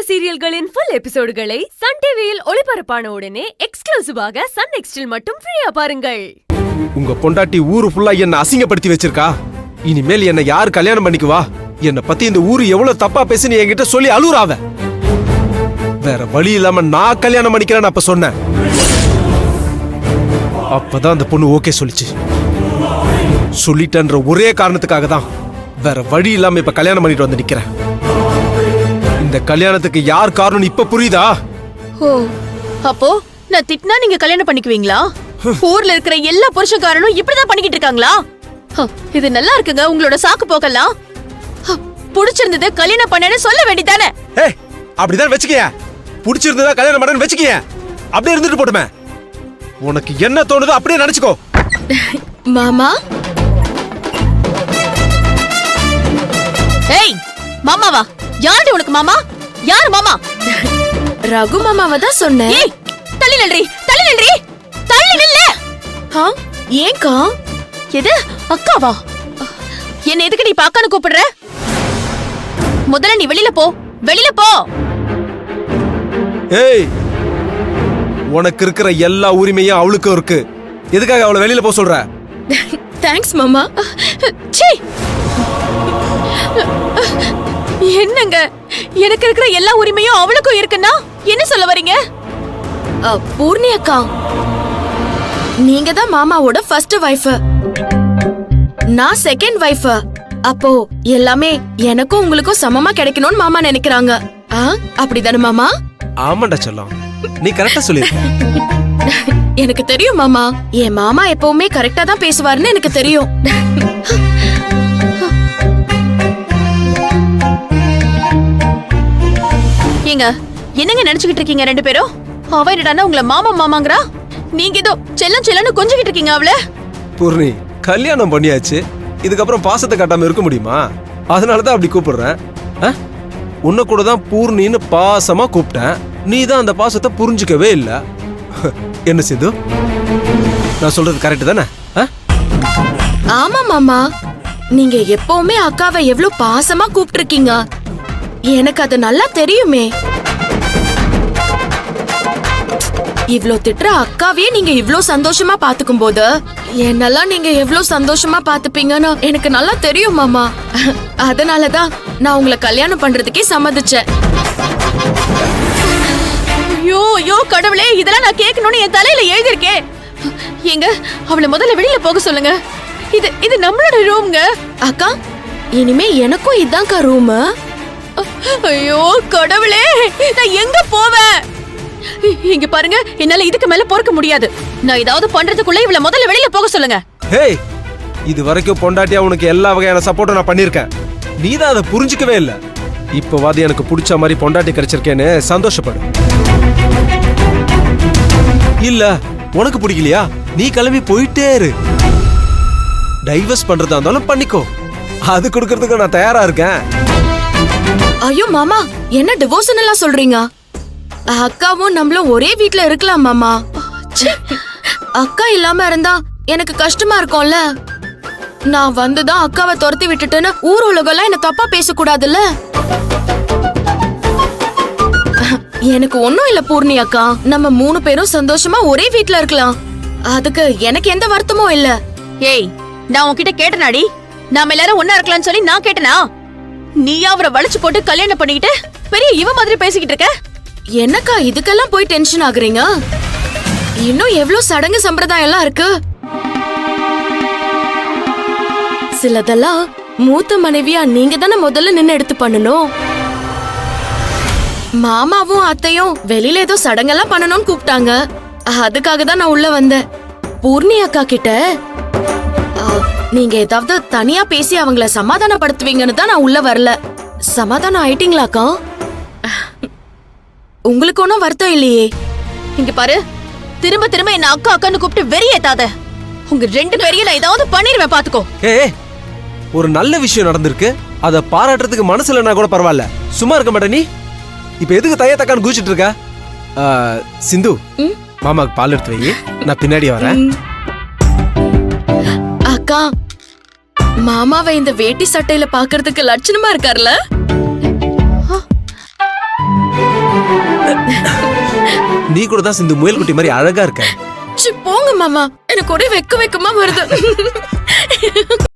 சீரியல்களின் full எபிசோடுகளை Sun டிவியில் ஒளிபரப்பான உடனே எக்ஸ்க்ளூசிவாக சன் நெக்ஸ்டில் மட்டும் ஃப்ரீயா பாருங்கள். உங்க பொண்டாட்டி ஊரு ஃபுல்லா என்ன அசிங்கப்படுத்தி வச்சிருக்கா. இனிமேல் என்ன யார் கல்யாணம் பண்ணிக்குவா? என்ன பத்தி இந்த ஊரு எவ்வளவு தப்பா பேசுன்னு என்கிட்ட சொல்லி அழுறாவ. வேற வழி இல்லாம நான் கல்யாணம் பண்ணிக்கிறேன்னு அப்ப சொன்னேன். அப்பதான் அந்த பொண்ணு ஓகே சொல்லிச்சு. சொல்லிட்டன்ற ஒரே காரணத்துக்காக தான் வேற வழி இல்லாம இப்ப கல்யாணம் பண்ணிட்டு வந்து நிக்கிறேன். இந்த கல்யாணத்துக்கு யார் காரணம் இப்ப புரியுதா? ஓ, அப்போ நான் திட்டினா நீங்க கல்யாணம் பண்ணிக்குவீங்களா? ஊர்ல இருக்கிற எல்லா புருஷக்காரனும் இப்படிதான் பண்ணிக்கிட்டு இருக்காங்களா? இது நல்லா இருக்குங்க உங்களோட சாக்கு போக்கலாம். புடிச்சிருந்தது கல்யாணம் பண்ணேன்னு சொல்ல வேண்டியதானே? ஏய், அப்படிதான் வெச்சுக்கிய. புடிச்சிருந்ததா கல்யாணம் பண்ணேன்னு வெச்சுக்கிய. அப்படியே இருந்துட்டு போட்டுமே. உனக்கு என்ன தோணுதோ அப்படியே நினைச்சுக்கோ. மாமா. ஏய், மாமாவா? யாரு உனக்கு மாமா? யாரு மாமா? ரகு மாமாவை தான் சொன்னேன். ஏய், தள்ளி நில்றி, தள்ளி நில்றி, தள்ளி நில்ல. ஏன்கா? எது அக்காவா? என்ன எதுக்கு நீ பாக்கான்னு கூப்பிடுற? முதல்ல நீ வெளியில போ, வெளியில போ. ஏய், உனக்கு இருக்கிற எல்லா உரிமையும் அவளுக்கும் இருக்கு. எதுக்காக அவளை வெளியில போக சொல்ற? தேங்க்ஸ் மாமா. சீ, என்னங்க எனக்கு இருக்கிற எல்லா உரிமையும் அவளுக்கும் இருக்குன்னா என்ன சொல்ல வரீங்க? பூர்ணி அக்கா, நீங்க தான் மாமாவோட ஃபர்ஸ்ட் வைஃப், நான் செகண்ட் வைஃப். அப்போ எல்லாமே எனக்கும் உங்களுக்கும் சமமா கிடைக்கணும்னு மாமா நினைக்கிறாங்க. அப்படிதானே மாமா? ஆமாண்டா செல்லம், நீ கரெக்டா சொல்லிருக்க. எனக்கு தெரியும் மாமா, என் மாமா எப்பவுமே கரெக்டா தான் பேசுவாருன்னு எனக்கு தெரியும். ஏங்க, என்னங்க நினைச்சுக்கிட்டு இருக்கீங்க ரெண்டு பேரும்? அவ என்னடான்னா உங்களை மாமா மாமாங்கறா, நீங்க ஏதோ செல்லம் செல்லன்னு கொஞ்சிக்கிட்டு இருக்கீங்க அவள. பூர்ணி, கல்யாணம் பண்ணியாச்சு, இதுக்கப்புறம் பாசத்தை காட்டாம இருக்க முடியுமா? அதனாலதான் அப்படி கூப்பிடுறேன். உன்ன கூட தான் பூர்ணின்னு பாசமா கூப்பிட்டேன். நீ தான் அந்த பாசத்தை புரிஞ்சுக்கவே இல்ல. என்ன சிந்து, நான் சொல்றது கரெக்ட் தானே? ஆமா மாமா, நீங்க எப்பவுமே அக்காவை எவ்வளவு பாசமா கூப்பிட்டு இருக்கீங்க. எனக்கு அது நல்லா தெரியுமே. இவ்ளோ திட்டுற அக்காவே நீங்க இவ்ளோ சந்தோஷமா பாத்துக்கும் போது என்னெல்லாம் நீங்க எவ்வளவு சந்தோஷமா பாத்துப்பீங்கன்னு எனக்கு நல்லா தெரியும் மாமா. அதனாலதான் நான் உங்களை கல்யாணம் பண்றதுக்கே சம்மதிச்சேன். ஐயோ ஐயோ கடவுளே, இதெல்லாம் நான் கேட்கணும்னு என் தலையில எழுதிருக்கேன். ஏங்க, அவளை முதல்ல வெளியில போக சொல்லுங்க. இது நம்மளோட ரூம்ங்க. அக்கா, இனிமே எனக்கும் இதான்க்கா ரூம். ஐயோ கடவுளே, நான் எங்க போவேன்? இங்க பாருங்க, என்னால இதுக்கு மேல பொறுக்க முடியாது. நான் ஏதாவது பண்றதுக்குள்ள இவளை முதல்ல வெளியில போக சொல்லுங்க. ஹேய், இது வரைக்கும் பொண்டாட்டியா உனக்கு எல்லா வகையான சப்போர்ட்டும் நான் பண்ணிருக்கேன். நீ தான் அதை புரிஞ்சுக்கவே இல்ல. இப்போவாது எனக்கு பிடிச்ச மாதிரி பொண்டாட்டி கிடைச்சிருக்கேன்னு சந்தோஷப்படு. இல்ல உனக்கு பிடிக்கலையா, நீ கிளம்பி போயிட்டே இரு. டைவர்ஸ் பண்றதா இருந்தாலும் பண்ணிக்கோ, அது கொடுக்கறதுக்கு நான் தயாரா இருக்கேன். ஐயோ மாமா, என்ன டிவோர்ஸ் எல்லாம் சொல்றீங்க? அக்காவும் நம்மளும் ஒரே வீட்ல இருக்கலாம் மாமா. அக்கா இல்லாம இருந்தா எனக்கு கஷ்டமா இருக்கும்ல. நான் வந்துதான் அக்காவை துரத்தி விட்டுட்டேன்னு ஊர் உலகம் என்ன தப்பா பேசக்கூடாதுல்ல. எனக்கு ஒண்ணும் இல்ல பூர்ணி அக்கா, நம்ம 3 பேரும் சந்தோஷமா ஒரே வீட்ல இருக்கலாம். அதுக்கு எனக்கு எந்த வருத்தமும் இல்ல. ஏய், நான் உன்கிட்ட கேட்டனாடி, நாம எல்லாரும் ஒன்னா இருக்கலாம்னு சொல்லி நான் கேட்டனா? நீயா அவரை வளைச்சு போட்டு கல்யாணம் பண்ணிக்கிட்டு பெரிய இவ மாதிரி பேசிக்கிட்டு இருக்க. என்னக்கா இதுக்கெல்லாம் போய் டென்ஷன் ஆகுறீங்க? இன்னும் எவ்வளவு சடங்கு சம்பிரதாயம் எல்லாம் இருக்கு. சிலதெல்லாம் மூத்த மனைவியா நீங்க தானே முதல்ல நின்னு எடுத்து பண்ணணும். மாமாவும் அத்தையும் வெளியில ஏதோ சடங்கெல்லாம் பண்ணணும்னு கூப்பிட்டாங்க. அதுக்காக தான் நான் உள்ள வந்தேன். பூர்ணி அக்கா கிட்ட நீங்க ஏதாவது தனியா பேசி அவங்கள சமாதானப்படுத்துவீங்கன்னு தான் நான் உள்ள வரல. சமாதானம் ஆயிட்டீங்களாக்கா? உங்களுக்கு ஒன்னும் வருத்தம் இல்லையே? இங்க பாரு, திரும்ப திரும்ப என்ன அக்கா அக்கான்னு கூப்பிட்டு வெறியேத்தாத. உங்க 2 பேரையும் நான் ஏதாவது பண்ணிருவேன் பாத்துக்கோ. ஏய், ஒரு நல்ல விஷயம் நடந்திருக்கு, அத பாராட்டுறதுக்கு மனசுல நான் கூட பரவாயில்ல. சும்மா இருக்க மாட்டே நீ. இப்ப எதுக்கு தைய தக்கான்னு குதிச்சிட்டு இருக்க? சிந்து, மாமாக்கு பால் எடுத்து வை, நான் பின்னாடி வரேன். அக்கா, மாமாவை இந்த வேட்டி சட்டையில பாக்குறதுக்கு லட்சணமா இருக்கார்ல? நீ கூட தான் சிந்து முயல் குட்டி மாதிரி அழகா இருக்க. சி, போங்க மாமா, எனக்கு ஒரே வெக்கமா வருது.